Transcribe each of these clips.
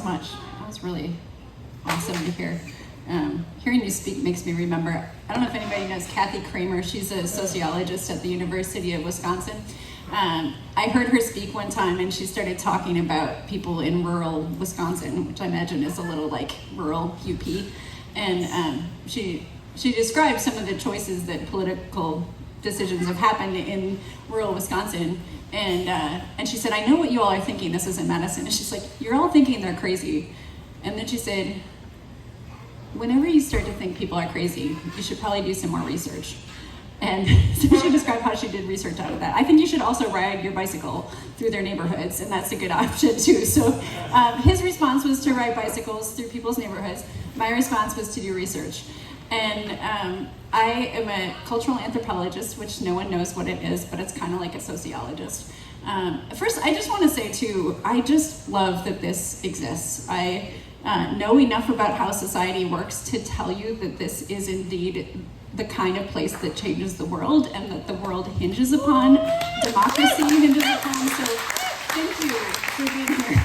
much. That was really awesome to hear. Hearing you speak makes me remember, I don't know if anybody knows Kathy Kramer. She's a sociologist at the University of Wisconsin. I heard her speak one time, and she started talking about people in rural Wisconsin, which I imagine is a little like rural UP. And she described some of the choices that political decisions have happened in rural Wisconsin. And she said, I know what you all are thinking. This is in medicine. And she's like, you're all thinking they're crazy. And then she said, whenever you start to think people are crazy, you should probably do some more research. And so she described how she did research out of that. I think you should also ride your bicycle through their neighborhoods, and that's a good option too. So his response was to ride bicycles through people's neighborhoods. My response was to do research. And I am a cultural anthropologist, which no one knows what it is, but it's kind of like a sociologist. First, I just want to say too, I just love that this exists. I know enough about how society works to tell you that this is indeed the kind of place that changes the world, and that the world hinges upon, democracy hinges upon. So thank you for being here.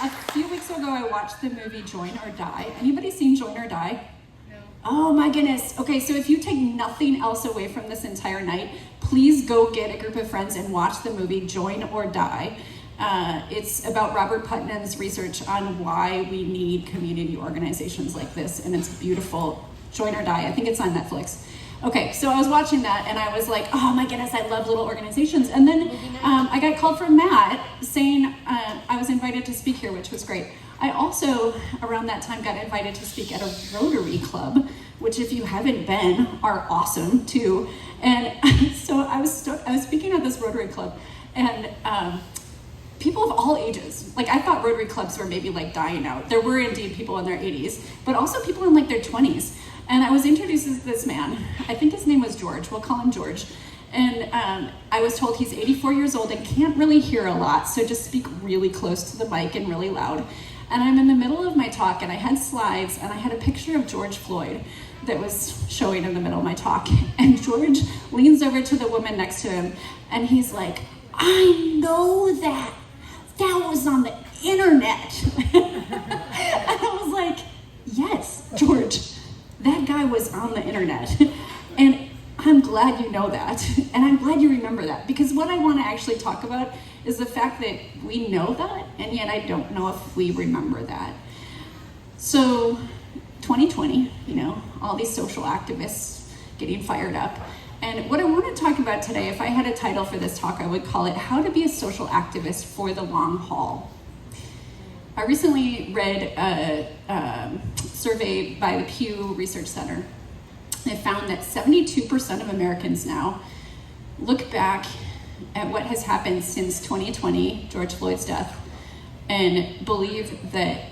A few weeks ago, I watched the movie Join or Die. Anybody seen Join or Die? No. Oh my goodness. Okay, so if you take nothing else away from this entire night, please go get a group of friends and watch the movie Join or Die. It's about Robert Putnam's research on why we need community organizations like this, and it's beautiful. Join or Die. I think it's on Netflix. Okay, so I was watching that and I was like, oh my goodness, I love little organizations. And then I got called from Matt saying I was invited to speak here, which was great. I also, around that time, got invited to speak at a Rotary Club, which if you haven't been, are awesome too. And so I was speaking at this Rotary Club, and people of all ages. Like, I thought Rotary Clubs were maybe like dying out. There were indeed people in their 80s, but also people in like their 20s. And I was introduced to this man. I think his name was George. We'll call him George. And I was told he's 84 years old and can't really hear a lot, so just speak really close to the mic and really loud. And I'm in the middle of my talk, and I had slides, and I had a picture of George Floyd that was showing in the middle of my talk. And George leans over to the woman next to him, and he's like, I know that. That was on the internet. And I was like, yes, George. That guy was on the internet. And I'm glad you know that. And I'm glad you remember that. Because what I want to actually talk about is the fact that we know that, and yet I don't know if we remember that. So 2020, all these social activists getting fired up. And what I want to talk about today, if I had a title for this talk, I would call it How to Be a Social Activist for the Long Haul. I recently read a survey by the Pew Research Center. They found that 72% of Americans now look back at what has happened since 2020, George Floyd's death, and believe that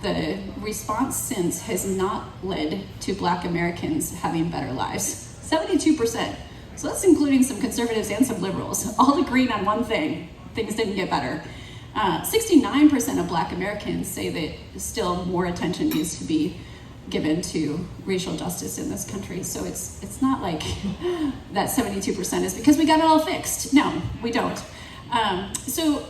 the response since has not led to Black Americans having better lives. 72%. So that's including some conservatives and some liberals, all agreeing on one thing: things didn't get better. 69% of Black Americans say that still more attention needs to be given to racial justice in this country. So it's not like that 72% is because we got it all fixed. No, we don't. So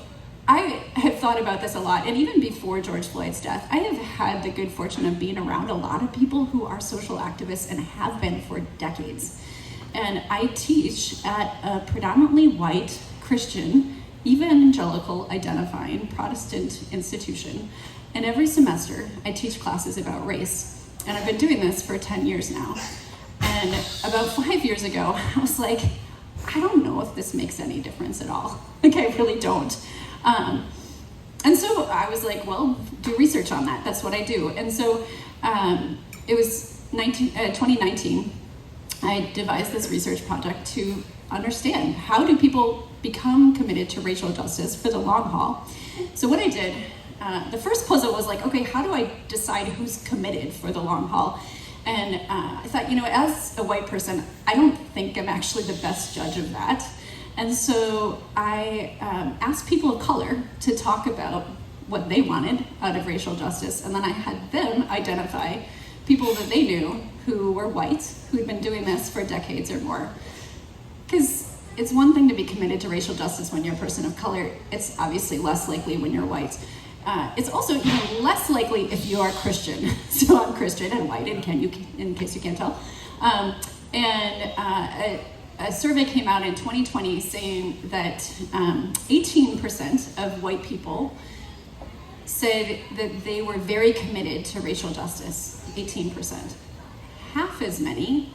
I have thought about this a lot, and even before George Floyd's death, I have had the good fortune of being around a lot of people who are social activists and have been for decades. And I teach at a predominantly white Christian evangelical identifying Protestant institution. And every semester I teach classes about race. And I've been doing this for 10 years now. And about 5 years ago, I was like, I don't know if this makes any difference at all. Like, I really don't. And so I was like, well, do research on that. That's what I do. And so it was 2019, I devised this research project to understand how do people become committed to racial justice for the long haul. So what I did, the first puzzle was like, okay, how do I decide who's committed for the long haul? And I thought, as a white person, I don't think I'm actually the best judge of that. And so I asked people of color to talk about what they wanted out of racial justice, and then I had them identify people that they knew who were white, who'd been doing this for decades or more. Because it's one thing to be committed to racial justice when you're a person of color. It's obviously less likely when you're white. It's also even less likely if you are Christian. So I'm Christian and white, in case you can't tell. A survey came out in 2020 saying that 18% of white people said that they were very committed to racial justice. 18%. Half as many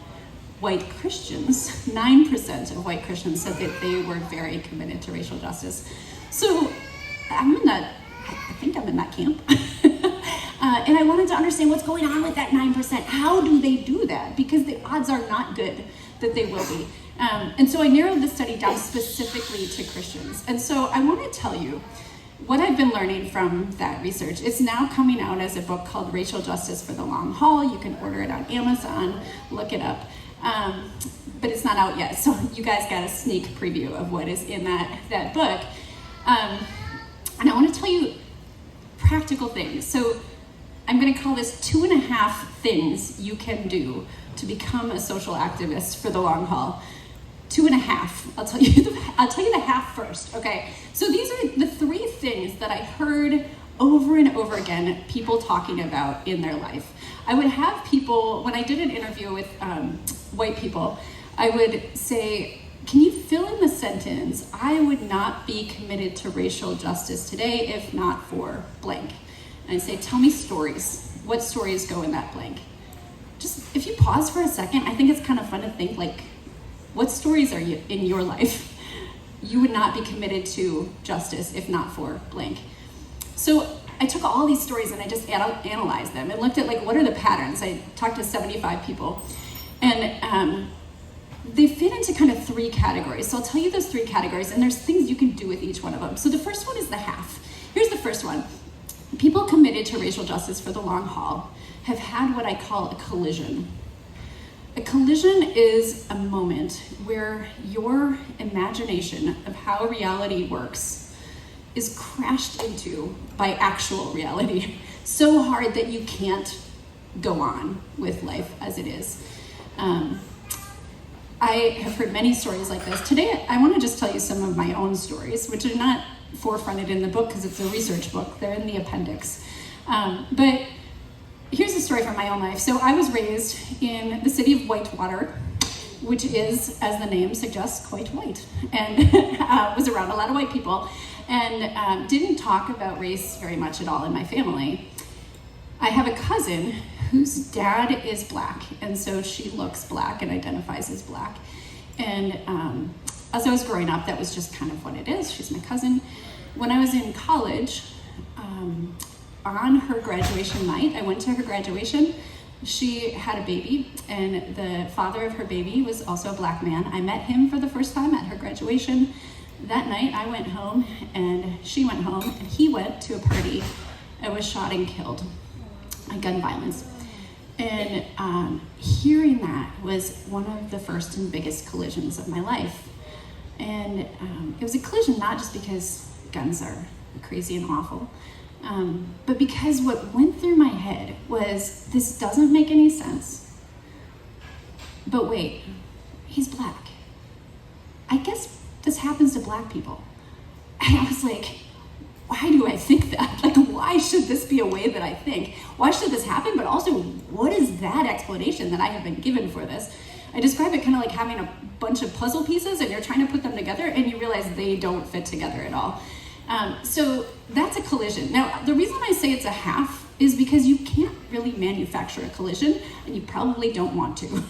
white Christians, 9% of white Christians said that they were very committed to racial justice. So I think I'm in that camp. And I wanted to understand what's going on with that 9%. How do they do that? Because the odds are not good that they will be. And so I narrowed the study down specifically to Christians. And so I want to tell you what I've been learning from that research. It's now coming out as a book called Racial Justice for the Long Haul. You can order it on Amazon, look it up. But it's not out yet, so you guys got a sneak preview of what is in that book. And I want to tell you practical things. So I'm going to call this 2.5 things you can do to become a social activist for the long haul. 2.5. I'll tell you the half first. Okay. So these are the 3 things that I heard over and over again people talking about in their life. I would have people, when I did an interview with white people, I would say, can you fill in the sentence, I would not be committed to racial justice today if not for blank. And I'd say, tell me stories. What stories go in that blank? Just, if you pause for a second, I think it's kind of fun to think, like, what stories are you in your life you would not be committed to justice if not for blank? So I took all these stories and I just analyzed them and looked at, like, what are the patterns? I talked to 75 people, and they fit into kind of 3 categories. So I'll tell you those 3 categories, and there's things you can do with each one of them. So the first one is the half. Here's the first one. People committed to racial justice for the long haul have had what I call a collision. A collision is a moment where your imagination of how reality works is crashed into by actual reality so hard that you can't go on with life as it is. I have heard many stories like this. Today, I want to just tell you some of my own stories, which are not forefronted in the book because it's a research book. They're in the appendix. But here's a story from my own life. So I was raised in the city of Whitewater, which is, as the name suggests, quite white, and was around a lot of white people, and didn't talk about race very much at all in my family. I have a cousin whose dad is black, and so she looks black and identifies as black. And as I was growing up, that was just kind of what it is. She's my cousin. When I was in college, on her graduation night, I went to her graduation. She had a baby, and the father of her baby was also a black man. I met him for the first time at her graduation. That night, I went home, and she went home, and he went to a party and was shot and killed by gun violence. And hearing that was one of the first and biggest collisions of my life. And it was a collision not just because guns are crazy and awful, but because what went through my head was, this doesn't make any sense. But wait, he's black. I guess this happens to black people. And I was like, why do I think that? Like, why should this be a way that I think? Why should this happen? But also, what is that explanation that I have been given for this? I describe it kind of like having a bunch of puzzle pieces and you're trying to put them together and you realize they don't fit together at all. So that's a collision. Now, the reason I say it's a half is because you can't really manufacture a collision, and you probably don't want to.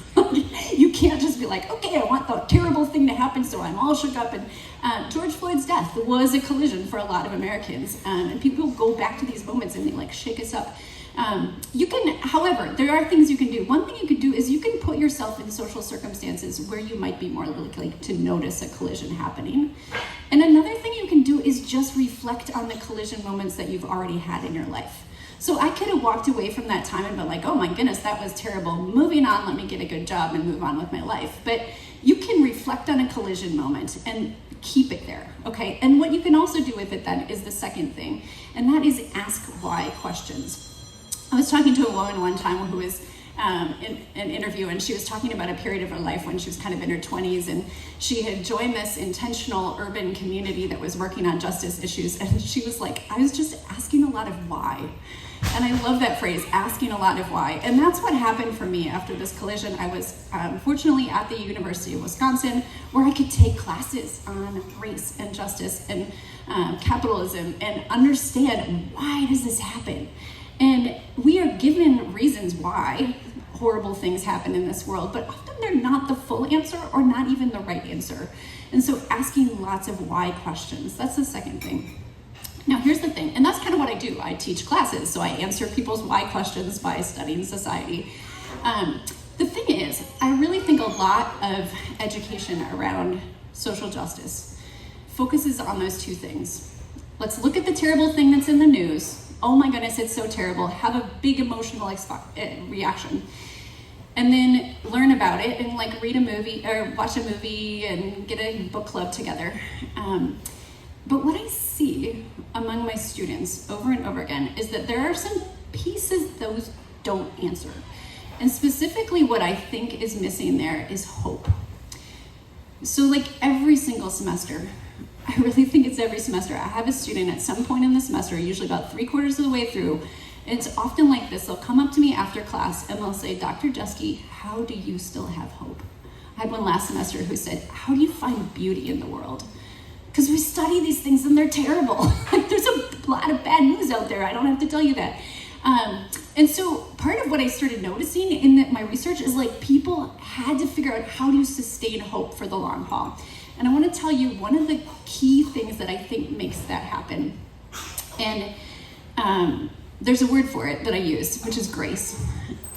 You can't just be like, okay, I want the terrible thing to happen, so I'm all shook up. And George Floyd's death was a collision for a lot of Americans, and people go back to these moments and they like shake us up. You can, however, there are things you can do. One thing you can do is you can put yourself in social circumstances where you might be more likely to notice a collision happening. And another thing you can do is just reflect on the collision moments that you've already had in your life. So I could have walked away from that time and been like, oh my goodness, that was terrible. Moving on, let me get a good job and move on with my life. But you can reflect on a collision moment and keep it there, okay? And what you can also do with it then is the second thing, and that is ask why questions. I was talking to a woman one time who was in an interview, and she was talking about a period of her life when she was kind of in her 20s, and she had joined this intentional urban community that was working on justice issues, and she was like, I was just asking a lot of why. And I love that phrase, asking a lot of why. And that's what happened for me after this collision. I was fortunately at the University of Wisconsin, where I could take classes on race and justice and capitalism and understand, why does this happen? And we are given reasons why horrible things happen in this world, but often they're not the full answer or not even the right answer. And so asking lots of why questions, that's the second thing. Now here's the thing, and that's kind of what I do. I teach classes, so I answer people's why questions by studying society. The thing is, I really think a lot of education around social justice focuses on those two things. Let's look at the terrible thing that's in the news. Oh my goodness, it's so terrible. Have a big emotional reaction. And then learn about it and like read a movie or watch a movie and get a book club together. But what I see among my students over and over again is that there are some pieces those don't answer. And specifically what I think is missing there is hope. So like every single semester, I really think it's every semester, I have a student at some point in the semester, usually about 3/4 of the way through, and it's often like this. They'll come up to me after class and they'll say, Dr. Jeske, how do you still have hope? I had one last semester who said, how do you find beauty in the world? Because we study these things and they're terrible. Like there's a lot of bad news out there. I don't have to tell you that. And so part of what I started noticing in my research is like people had to figure out, how do you sustain hope for the long haul? And I want to tell you one of the key things that I think makes that happen. And there's a word for it that I use, which is grace.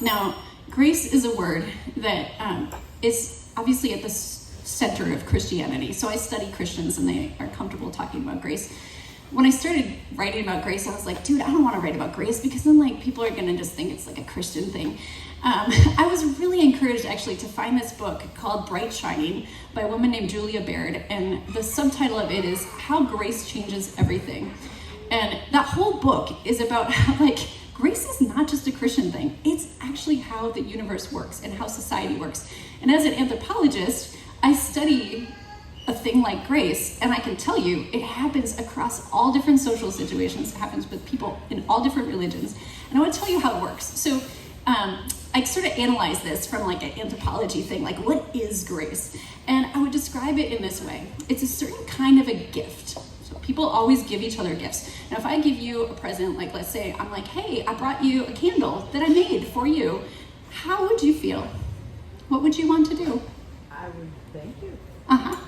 Now, grace is a word that is obviously at the center of Christianity. So I study Christians and they are comfortable talking about grace. When I started writing about grace, I was like, dude, I don't want to write about grace because then like people are going to just think it's like a Christian thing. I was really encouraged actually to find this book called Bright Shining by a woman named Julia Baird, and the subtitle of it is How Grace Changes Everything. And that whole book is about how like grace is not just a Christian thing, it's actually how the universe works and how society works. And as an anthropologist, I study a thing like grace, and I can tell you it happens across all different social situations. It happens with people in all different religions, and I want to tell you how it works. So I sort of analyze this from like an anthropology thing, like what is grace? And I would describe it in this way. It's a certain kind of a gift. So people always give each other gifts. Now if I give you a present, like let's say I'm like, hey, I brought you a candle that I made for you, how would you feel? What would you want to do? I would thank you.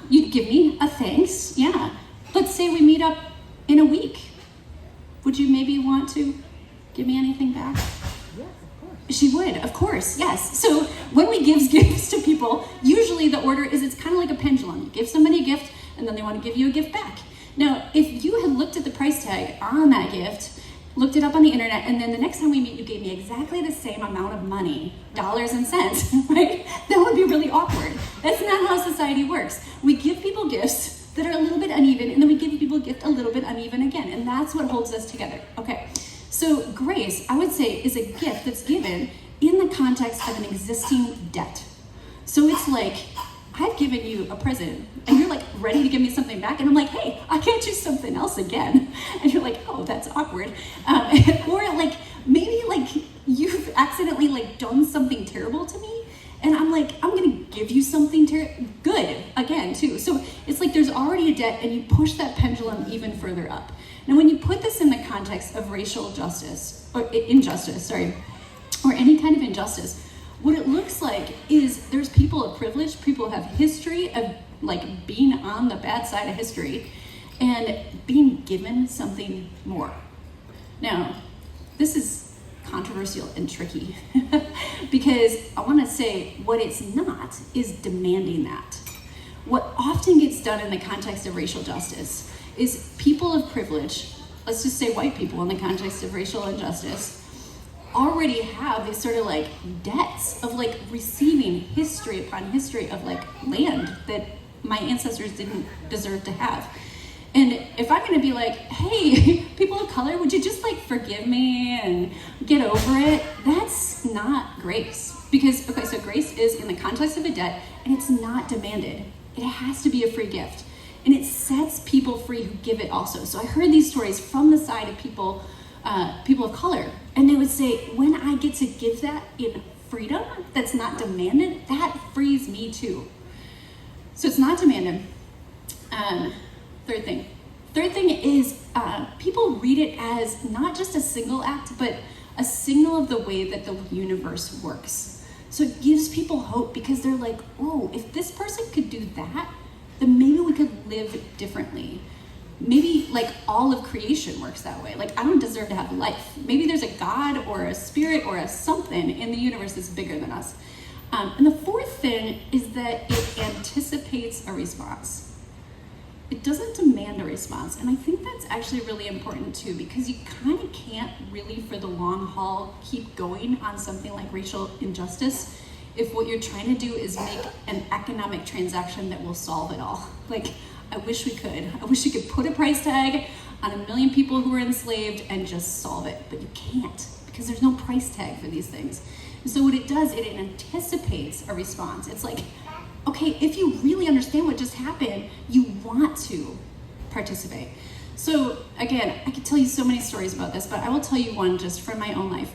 You'd give me a thanks, yeah. Let's say we meet up in a week. Would you maybe want to give me anything back? Yes, of course. She would, of course, yes. So when we give gifts to people, usually the order is it's kind of like a pendulum. You give somebody a gift, and then they want to give you a gift back. Now, if you had looked at the price tag on that gift, looked it up on the internet, and then the next time we meet, you gave me exactly the same amount of money, dollars and cents, right? That would be really awkward. That's not how society works. We give people gifts that are a little bit uneven, and then we give people a gift a little bit uneven again, and that's what holds us together. Okay, so grace, I would say, is a gift that's given in the context of an existing debt. So it's like, I've given you a present, and you're like ready to give me something back, and I'm like, hey, I can't use something else again. And you're like, oh, that's awkward. Or like, maybe like you've accidentally like done something terrible to me, and I'm like, I'm gonna give you something good again too. So it's like there's already a debt, and you push that pendulum even further up. Now when you put this in the context of racial justice, or injustice, or any kind of injustice, what it looks like is there's people of privilege, people have history of like being on the bad side of history and being given something more. Now, this is controversial and tricky because I want to say what it's not is demanding that. What often gets done in the context of racial justice is people of privilege, let's just say white people in the context of racial injustice, already have these sort of like debts of like receiving history upon history of like land that my ancestors didn't deserve to have. And if I'm gonna be like, hey, people of color, would you just like forgive me and get over it? That's not grace. Because, okay, so grace is in the context of a debt, and it's not demanded. It has to be a free gift. And it sets people free who give it also. So I heard these stories from the side of people of color, and they would say, when I get to give that in freedom that's not demanded, that frees me too. So it's not demanded. Third thing is people read it as not just a single act, but a signal of the way that the universe works. So it gives people hope because they're like, oh, if this person could do that, then maybe we could live differently. Maybe like all of creation works that way. Like I don't deserve to have life. Maybe there's a God or a spirit or a something in the universe that's bigger than us. And the fourth thing is that it anticipates a response. It doesn't demand a response. And I think that's actually really important too, because you kind of can't really for the long haul keep going on something like racial injustice if what you're trying to do is make an economic transaction that will solve it all. Like, I wish we could. I wish you could put a price tag on 1 million people who were enslaved and just solve it, but you can't because there's no price tag for these things. And so what it does, it anticipates a response. It's like, okay, if you really understand what just happened, you want to participate. So again, I could tell you so many stories about this, but I will tell you one just from my own life.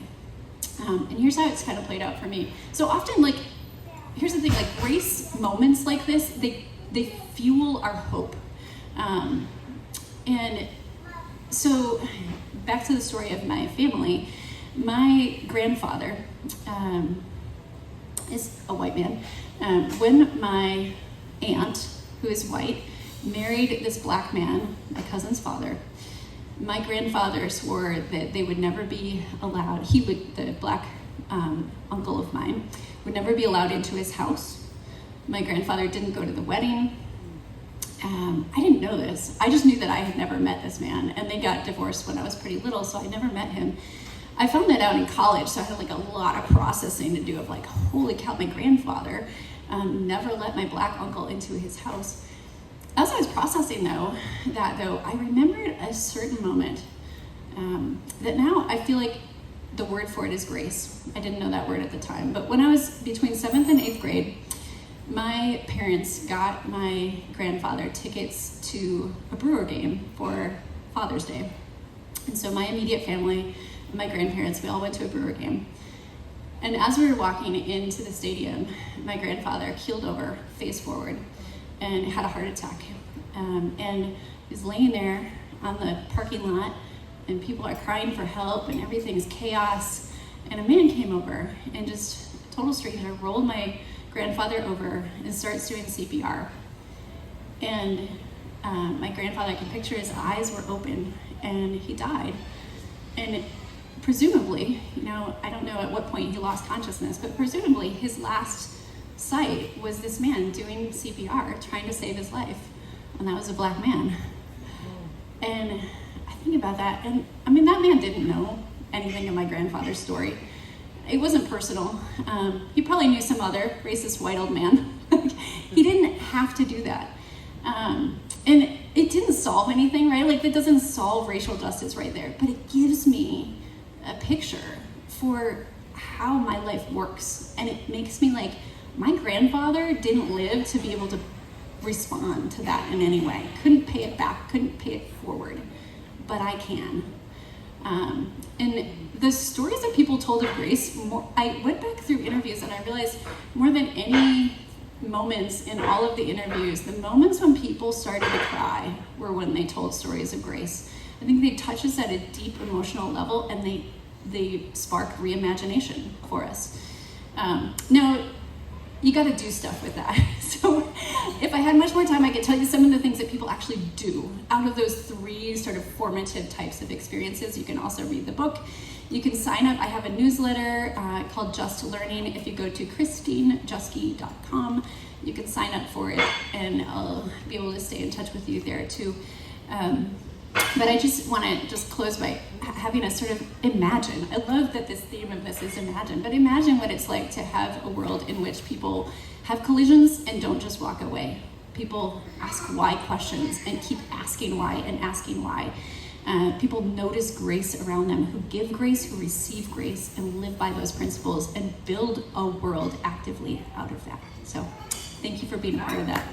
And here's how it's kind of played out for me. So often, like, here's the thing, like grace moments like this, they fuel our hope. And so back to the story of my family, my grandfather is a white man. When my aunt, who is white, married this black man, my cousin's father, my grandfather swore that they would never be allowed, the black uncle of mine, would never be allowed into his house. My grandfather didn't go to the wedding. I didn't know this. I just knew that I had never met this man, and they got divorced when I was pretty little, so I never met him. I found that out in college, so I had like a lot of processing to do of like, holy cow, my grandfather never let my black uncle into his house. As I was processing that I remembered a certain moment that now I feel like the word for it is grace. I didn't know that word at the time, but when I was between 7th and 8th grade, my parents got my grandfather tickets to a Brewer game for Father's Day. And so my immediate family, my grandparents, we all went to a Brewer game. And as we were walking into the stadium, my grandfather keeled over, face forward, and had a heart attack. And was laying there on the parking lot, and people are crying for help, and everything's chaos. And a man came over, and just a total stranger rolled my grandfather over and starts doing CPR. And my grandfather, I can picture his eyes were open, and he died. And presumably, I don't know at what point he lost consciousness, but presumably his last sight was this man doing CPR, trying to save his life. And that was a black man. And I think about that, and I mean, that man didn't know anything of my grandfather's story. It wasn't personal. He probably knew some other racist white old man. He didn't have to do that. And it didn't solve anything, right? Like, that doesn't solve racial justice right there, but it gives me a picture for how my life works. And it makes me like, my grandfather didn't live to be able to respond to that in any way. Couldn't pay it back, couldn't pay it forward, but I can. And the stories that people told of grace, I went back through interviews and I realized more than any moments in all of the interviews, the moments when people started to cry were when they told stories of grace. I think they touch us at a deep emotional level, and they spark reimagination for us. Now, you got to do stuff with that. So if I had much more time, I could tell you some of the things that people actually do out of those 3 sort of formative types of experiences. You can also read the book. You can sign up. I have a newsletter called Just Learning. If you go to christinejeske.com, you can sign up for it, and I'll be able to stay in touch with you there too. But I just want to just close by having us sort of imagine. I love that this theme of this is imagine, but imagine what it's like to have a world in which people have collisions and don't just walk away. People ask why questions and keep asking why and asking why. People notice grace around them, who give grace, who receive grace, and live by those principles and build a world actively out of that. So thank you for being a part of that.